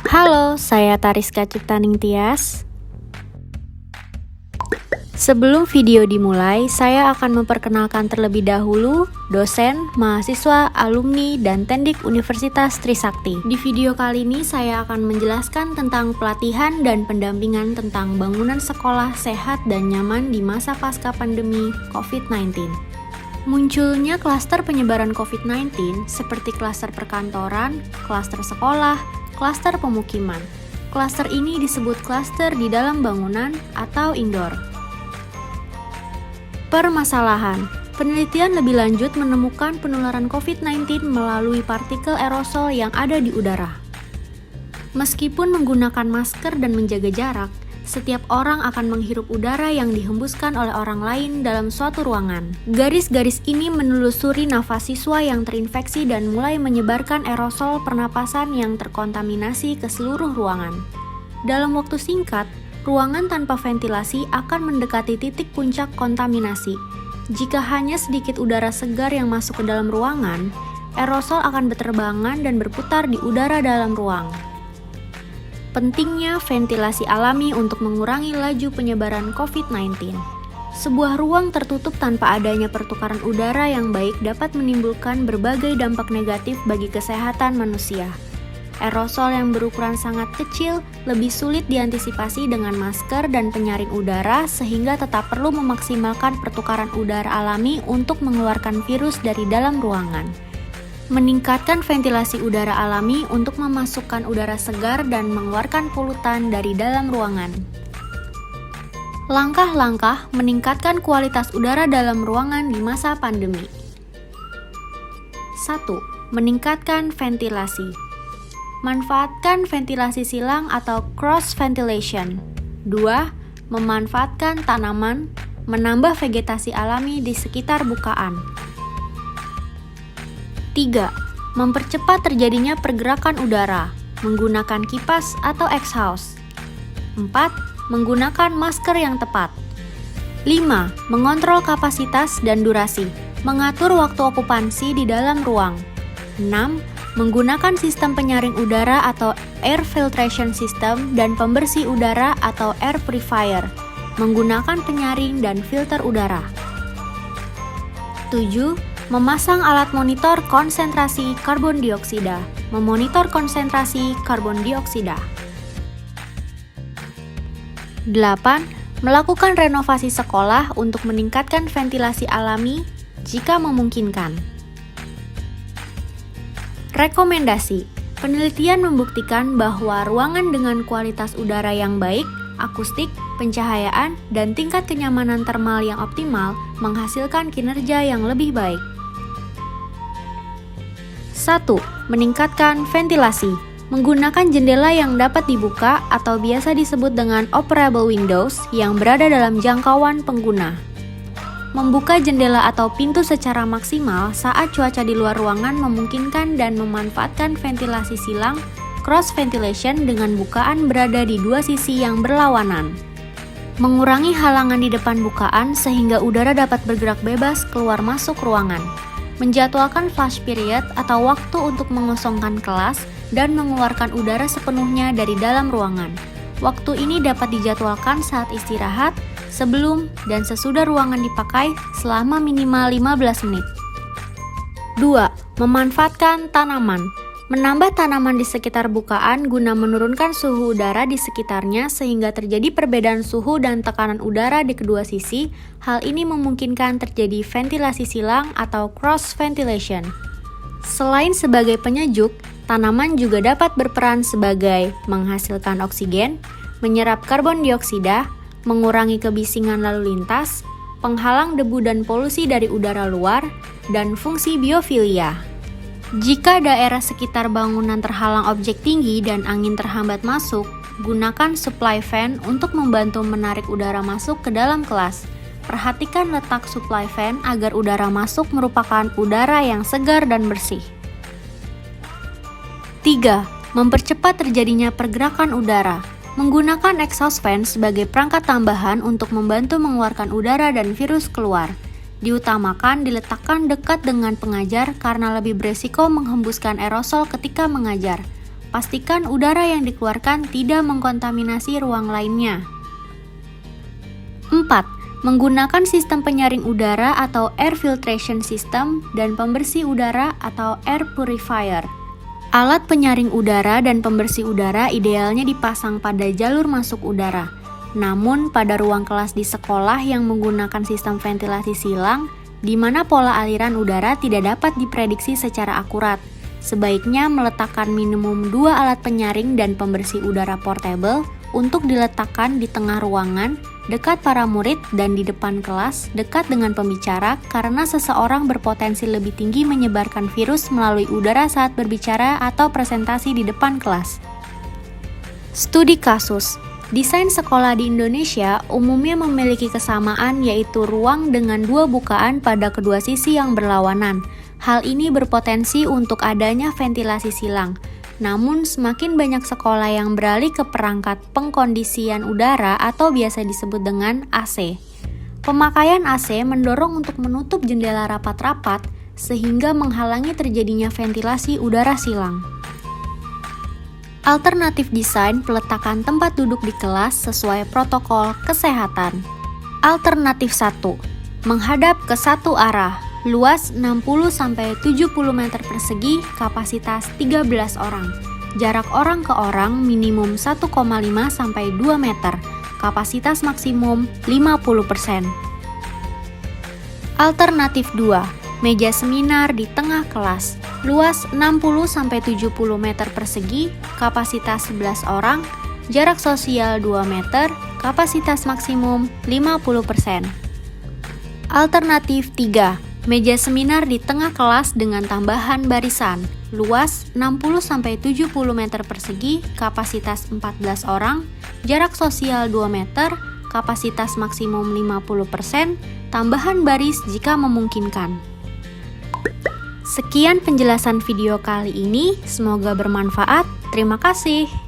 Halo, saya Tariska Ciptaning Tias. Sebelum video dimulai, saya akan memperkenalkan terlebih dahulu dosen, mahasiswa, alumni, dan tendik Universitas Trisakti. Di video kali ini saya akan menjelaskan tentang pelatihan dan pendampingan tentang bangunan sekolah sehat dan nyaman di masa pasca pandemi COVID-19. Munculnya klaster penyebaran COVID-19 seperti klaster perkantoran, klaster sekolah, klaster pemukiman. Klaster ini disebut klaster di dalam bangunan atau indoor. Permasalahan, penelitian lebih lanjut menemukan penularan COVID-19 melalui partikel aerosol yang ada di udara. Meskipun menggunakan masker dan menjaga jarak, setiap orang akan menghirup udara yang dihembuskan oleh orang lain dalam suatu ruangan. Garis-garis ini menelusuri nafas siswa yang terinfeksi dan mulai menyebarkan aerosol pernapasan yang terkontaminasi ke seluruh ruangan. Dalam waktu singkat, ruangan tanpa ventilasi akan mendekati titik puncak kontaminasi. Jika hanya sedikit udara segar yang masuk ke dalam ruangan, aerosol akan berterbangan dan berputar di udara dalam ruang. Pentingnya ventilasi alami untuk mengurangi laju penyebaran COVID-19. Sebuah ruang tertutup tanpa adanya pertukaran udara yang baik dapat menimbulkan berbagai dampak negatif bagi kesehatan manusia. Aerosol yang berukuran sangat kecil lebih sulit diantisipasi dengan masker dan penyaring udara sehingga tetap perlu memaksimalkan pertukaran udara alami untuk mengeluarkan virus dari dalam ruangan. Meningkatkan ventilasi udara alami untuk memasukkan udara segar dan mengeluarkan polutan dari dalam ruangan. Langkah-langkah meningkatkan kualitas udara dalam ruangan di masa pandemi. 1. Meningkatkan ventilasi. Manfaatkan ventilasi silang atau cross ventilation. 2. Memanfaatkan tanaman, menambah vegetasi alami di sekitar bukaan. 3. Mempercepat terjadinya pergerakan udara, menggunakan kipas atau exhaust. 4. Menggunakan masker yang tepat. 5. Mengontrol kapasitas dan durasi, mengatur waktu okupansi di dalam ruang. 6. Menggunakan sistem penyaring udara atau air filtration system dan pembersih udara atau air purifier, menggunakan penyaring dan filter udara. 7. Memasang alat monitor konsentrasi karbon dioksida, memonitor konsentrasi karbon dioksida. 8. Melakukan renovasi sekolah untuk meningkatkan ventilasi alami jika memungkinkan. Rekomendasi. Penelitian membuktikan bahwa ruangan dengan kualitas udara yang baik, akustik, pencahayaan, dan tingkat kenyamanan termal yang optimal menghasilkan kinerja yang lebih baik. 1. Meningkatkan ventilasi. Menggunakan jendela yang dapat dibuka atau biasa disebut dengan operable windows yang berada dalam jangkauan pengguna. Membuka jendela atau pintu secara maksimal saat cuaca di luar ruangan memungkinkan dan memanfaatkan ventilasi silang cross ventilation dengan bukaan berada di dua sisi yang berlawanan. Mengurangi halangan di depan bukaan sehingga udara dapat bergerak bebas keluar masuk ruangan. Menjadwalkan flush period atau waktu untuk mengosongkan kelas dan mengeluarkan udara sepenuhnya dari dalam ruangan. Waktu ini dapat dijadwalkan saat istirahat, sebelum dan sesudah ruangan dipakai selama minimal 15 menit. 2. Memanfaatkan tanaman. Menambah tanaman di sekitar bukaan guna menurunkan suhu udara di sekitarnya sehingga terjadi perbedaan suhu dan tekanan udara di kedua sisi. Hal ini memungkinkan terjadi ventilasi silang atau cross ventilation. Selain sebagai penyejuk, tanaman juga dapat berperan sebagai menghasilkan oksigen, menyerap karbon dioksida, mengurangi kebisingan lalu lintas, penghalang debu dan polusi dari udara luar, dan fungsi biofilia. Jika daerah sekitar bangunan terhalang objek tinggi dan angin terhambat masuk, gunakan supply fan untuk membantu menarik udara masuk ke dalam kelas. Perhatikan letak supply fan agar udara masuk merupakan udara yang segar dan bersih. 3. Mempercepat terjadinya pergerakan udara. Menggunakan exhaust fan sebagai perangkat tambahan untuk membantu mengeluarkan udara dan virus keluar. Diutamakan diletakkan dekat dengan pengajar karena lebih beresiko menghembuskan aerosol ketika mengajar. Pastikan udara yang dikeluarkan tidak mengkontaminasi ruang lainnya. 4. Menggunakan sistem penyaring udara atau air filtration system dan pembersih udara atau air purifier. Alat penyaring udara dan pembersih udara idealnya dipasang pada jalur masuk udara. Namun, pada ruang kelas di sekolah yang menggunakan sistem ventilasi silang, di mana pola aliran udara tidak dapat diprediksi secara akurat, sebaiknya meletakkan minimum 2 alat penyaring dan pembersih udara portable untuk diletakkan di tengah ruangan, dekat para murid, dan di depan kelas, dekat dengan pembicara, karena seseorang berpotensi lebih tinggi menyebarkan virus melalui udara saat berbicara atau presentasi di depan kelas. Studi kasus. Desain sekolah di Indonesia umumnya memiliki kesamaan, yaitu ruang dengan 2 bukaan pada kedua sisi yang berlawanan. Hal ini berpotensi untuk adanya ventilasi silang. Namun, semakin banyak sekolah yang beralih ke perangkat pengkondisian udara atau biasa disebut dengan AC. Pemakaian AC mendorong untuk menutup jendela rapat-rapat sehingga menghalangi terjadinya ventilasi udara silang. Alternatif desain peletakan tempat duduk di kelas sesuai protokol kesehatan. Alternatif 1. Menghadap ke satu arah, luas 60-70 meter persegi, kapasitas 13 orang. Jarak orang ke orang minimum 1,5-2 meter, kapasitas maksimum 50%. Alternatif 2. Meja seminar di tengah kelas, luas 60-70 meter persegi, kapasitas 11 orang, jarak sosial 2 meter, kapasitas maksimum 50%. Alternatif 3. Meja seminar di tengah kelas dengan tambahan barisan, luas 60-70 meter persegi, kapasitas 14 orang, jarak sosial 2 meter, kapasitas maksimum 50%, tambahan baris jika memungkinkan. Sekian penjelasan video kali ini, semoga bermanfaat. Terima kasih.